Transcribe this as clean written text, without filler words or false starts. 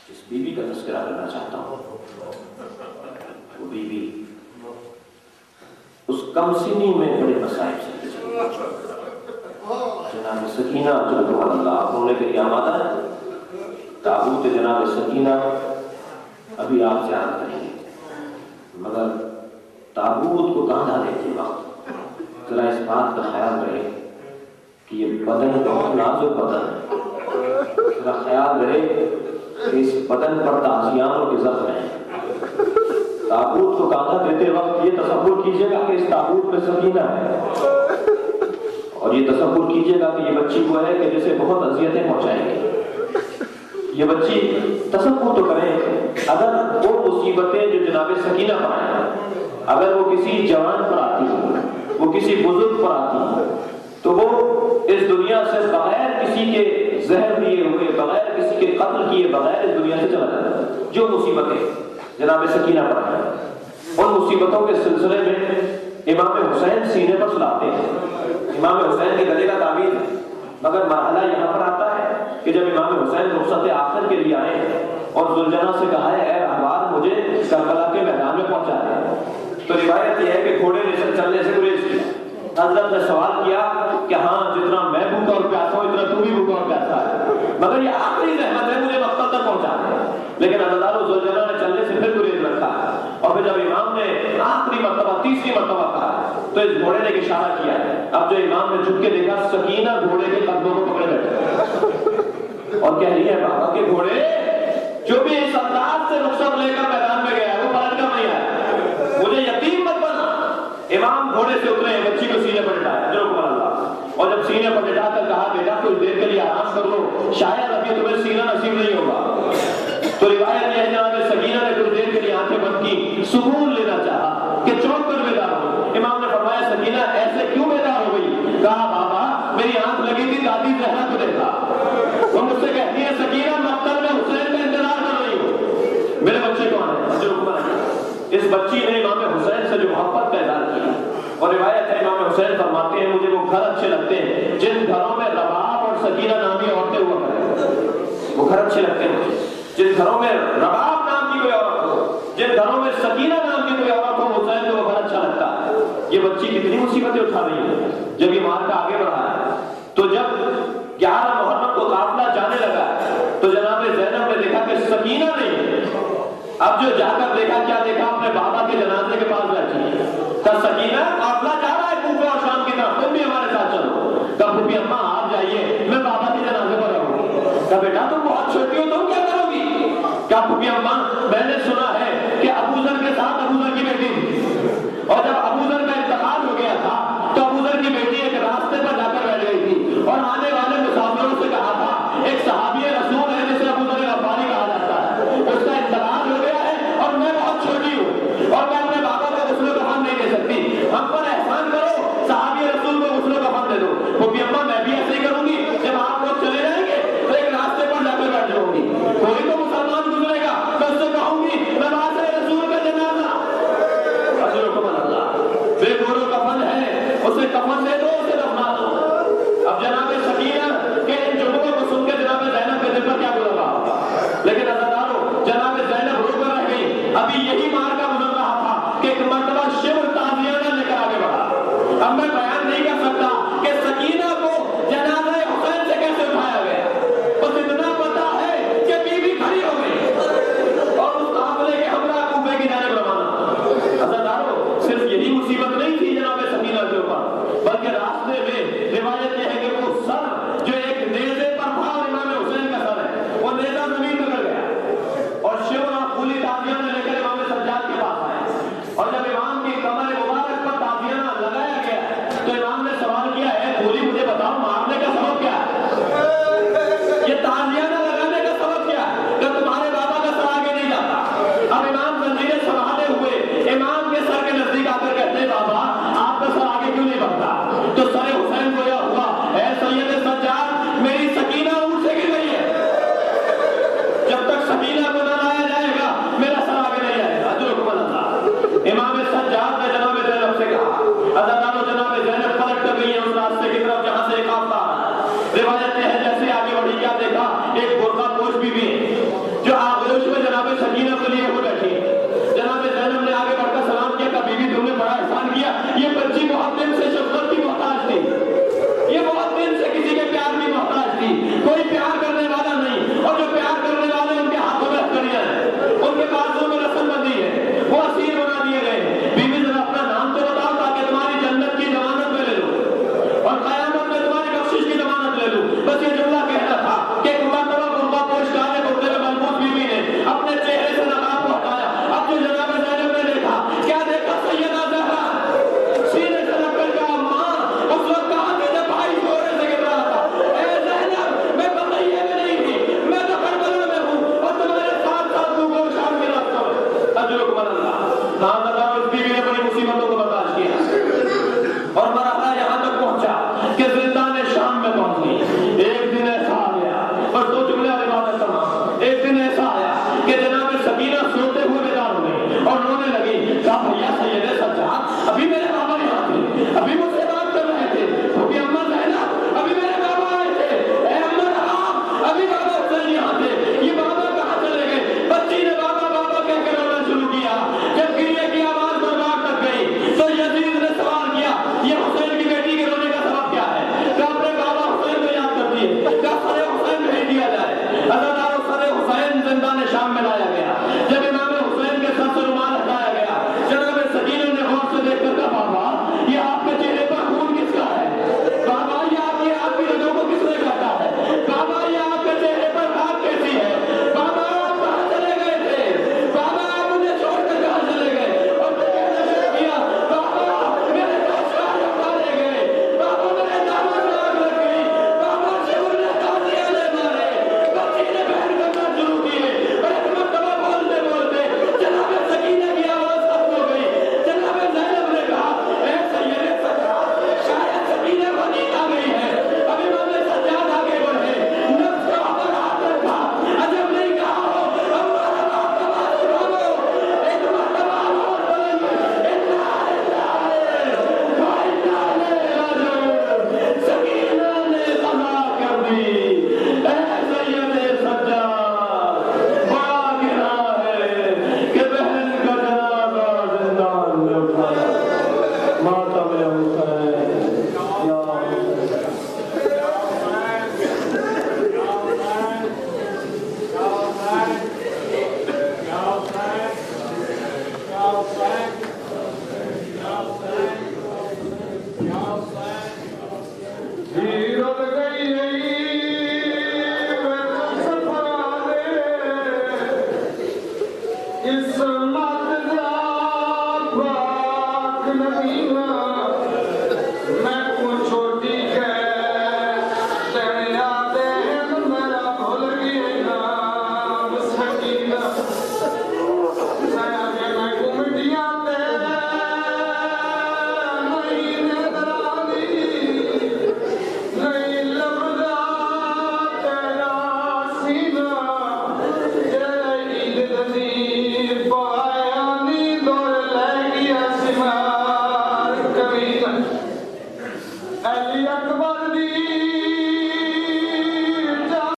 جس بیوی کا تذکرہ کرنا چاہتا ہوں وہ بیوی اس کم سنی میں بڑے مسائل سے جناب سکینہ سبحان اللہ آپ ہونے کے لیے آمادہ ہے. تابوت جناب سکینہ ابھی آپ سے یاد کریں گے، مگر تابوت کو کاندھا دیتے وقت ذرا اس بات کا خیال رہے کہ یہ بدن بہت نازک بدن ہے. ذرا خیال رہے کہ اس بدن پر تعزیانوں کے زخم ہیں. تابوت کو کاندھا دیتے وقت یہ تصور کیجیے گا کہ اس تابوت میں سکینہ ہے، اور یہ تصور کیجیے گا کہ یہ بچی وہ ہے کہ جسے بہت اذیتیں پہنچائیں گے. یہ بچی تصور تو کریں اگر وہ مصیبتیں جو جناب سکینہ پر آئیں اگر وہ کسی جوان پر آتی ہوں، وہ کسی بزرگ پر آتی ہوں، تو وہ اس دنیا سے بغیر کسی کے زہر دیے ہوئے، بغیر کسی کے قتل کیے بغیر اس دنیا سے چلا جاتا ہے. جو مصیبتیں جناب سکینہ پر آئیں ان مصیبتوں کے سلسلے میں امام حسین سینے پر سلاتے ہیں. امام حسین کے گلے کا تعویذ ہے، مگر مرحلہ یہاں پر آتا ہے کہ جب امام حسین رخصت آخر کے لیے آئے اور ذوالجناح سے کہا ہے اے رہبر مجھے کربلا کے میدان میں پہنچا دے، تو روایت یہ ہے کہ گھوڑے نے چلنے سے گریز کیا. حضرت نے سوال کیا کہ ہاں جتنا میں بھوکا اور پیاسا ہوں اتنا تو بھی بھوکا اور پیاسا ہے، مگر یہ آخری رحمت ہے مجھے مقصد تک پہنچا دے. لیکن اللہ ذوالجلال نے چلنے سے پھر گریز رکھا ہے، اور پھر جب امام نے آخری مرتبہ تیسری مرتبہ کہا تو اس گھوڑے نے اشارہ کیا ہے. اب جو امام نے جھک کے دیکھا سکینہ گھوڑے کے قدموں کو پکڑے بیٹھے اور کہہ رہی ہے بابا کے گھوڑے جو بھی اس انداز سے رخصت لے کر میدان میں گیا وہ پلٹ کر نہیں آیا، مجھے یتیم مت بنا. امام گھوڑے سے اترے ہیں، بچی کو سینے پر لٹایا اور جب سینے پر لٹا کر کہا بیٹا کچھ دیر کے لیے آرام کر لو، شاید ابھی تمہیں سینہ نصیب نہیں ہوگا. تو روایت یہ ہے جناب سکینہ نے کچھ دیر کے لیے آنکھیں بند کی، سکون لینا چاہا کہ چونک کر بیدار ہو. امام نے فرمایا سکینہ ایسے کیوں بیدار ہو گئی؟ کہا بابا میری آنکھ لگی تھی دادی زہرا کو دیکھا. وہ مجھ سے کہتی ہے سکینہ مقتل میں حسین کا انتظار کر رہی ہوں، میرے بچے کو آنے جو حکم ہے. اس بچی نے امام حسین سے جو محبت کا اظہار کیا، اور روایت ہے امام حسین فرماتے ہیں مجھے وہ گھر اچھے لگتے ہیں جن گھروں میں رباب اور سکینہ نامی عورتیں ہوا کریں. وہ گھر اچھے لگتے ہیں مجھے جن گھروں میں رباب نام کی کوئی عورت ہو، جن گھروں میں سکینہ نام کی کوئی عورت ہو، حسین کو وہ گھر اچھا لگتا ہے. یہ بچی کتنی مصیبتیں اٹھا رہی ہے. جب یہ مارکا آگے بڑھا ہے تو جب 11 محرم کو قافلہ جانے لگا تو جناب زینب نے دیکھا کہ سکینہ نہیں ہے. اب جو جا کر دیکھا کیا دیکھا، اپنے بابا کے جنازے کے پاس بیٹھی ہے. کہا سکینہ قافلہ جا رہا ہے کوفہ اور شام کی طرف، تم بھی ہمارے ساتھ چلو. کہا پھوپھی اماں آپ جائیے میں بابا کے جنازے پر رہوں گی. کہا بیٹا تم بہت چھوٹی ہو تم کیا کرو گی؟ کہا پھوپھی اماں میں نے سنا ہے کہ ابو ذر کے ساتھ ابو ذر کی بیٹی تھی، اور جب ابو ذر کا انتقال ہو گیا تھا تو ابو ذر کی بیٹی ایک راستے پر جا کر بیٹھ گئی تھی اور آنے والے مسافروں سے کہا تھا ایک صحابی رسول ہے جسے ابو ذر غفاری کہا جاتا ہے، اس کا انتقال ہو گیا ہے اور میں بہت چھوٹی ہوں اور میں اپنے بابا کو غسل و کفن نہیں دے سکتی، ہم پر احسان کرو صحابی رسول کو غسل و کفن دے دو. پھوپھی اماں میں بھی ایسے ہی کروں گی، جب آپ لوگ چلے جائیں گے تو ایک راستے پر جا کر بیٹھ جاؤں گی، کوئی تو مسلمان گزرے گا میں اس سے کہوں گی میں واسطے رسول کا جنازہ بے گورو کفن ہے اسے کفن دے دو، اسے دفنا دو. اب جناب سکینہ کے ان جملوں کو سن کے جناب زینب کے دل پر کیا گزر رہا ہوگا، لیکن عزیزانو جناب زینب رو کر رہ گئی. ابھی یہی مارکا گزر رہا تھا کہ ایک مرتبہ شبر تعزیانہ لے کر آگے بڑھا. اب میں بیان نہیں کر سکتا کہ سکینہ کو جنازہ حسین سے کیسے اٹھایا گیا، بس اتنا پتا ہے کہ بیوی کھڑی ہو گئی اور اس قافلے کے ہمراہ کوفے کی جانب روانہ. عزیزانو صرف یہی مصیبت نہیں تھی جناب سکینہ کے اوپر، بلکہ راستے میں روایت یہ ہے کہ وہ سر جو ایک نیزے پر تھا اور امام حسین کا سر ہے وہ نیزہ زمین میں گر گیا اور شیور اور پھولی تعزیانہ لے کر امام سجاد کے پاس آئے. اور جب امام کی کمر مبارک پر تعزیانہ لگایا گیا تو امام نے سوال کیا ہے پھولی مجھے بتاؤ مارنے کا سبب کیا ہے، یہ تعزیانہ لگانے کا سبب کیا ہے کہ تمہارے بابا کا سر آگے نہیں جاتا. اب امام زنجیریں سنبھالے ہوئے امام کے سر کے نزدیک آ کر کہتے ہیں بابا آپ کا سر آگے کیوں نہیں بڑھتا؟ تو سر حسین کو یہ ہوا اے سید سجاد میری سکینہ اونٹ سے گر گئی ہے، جب تک سکینہ کو نہ لایا جائے گا میرا سر آگے نہیں آئے گا. جو حکم اللہ. امام سجاد نے جناب زینب سے کہا، عزیزانو جناب زینب پلٹ کر گئی ہے اس راستے کی طرف جہاں سے ایک قافلہ آ رہا ہے. روایت یہ ہے جیسے آگے بڑھی کیا دیکھا ایک برقع پوش بیوی ہے جو آگ شام میں لایا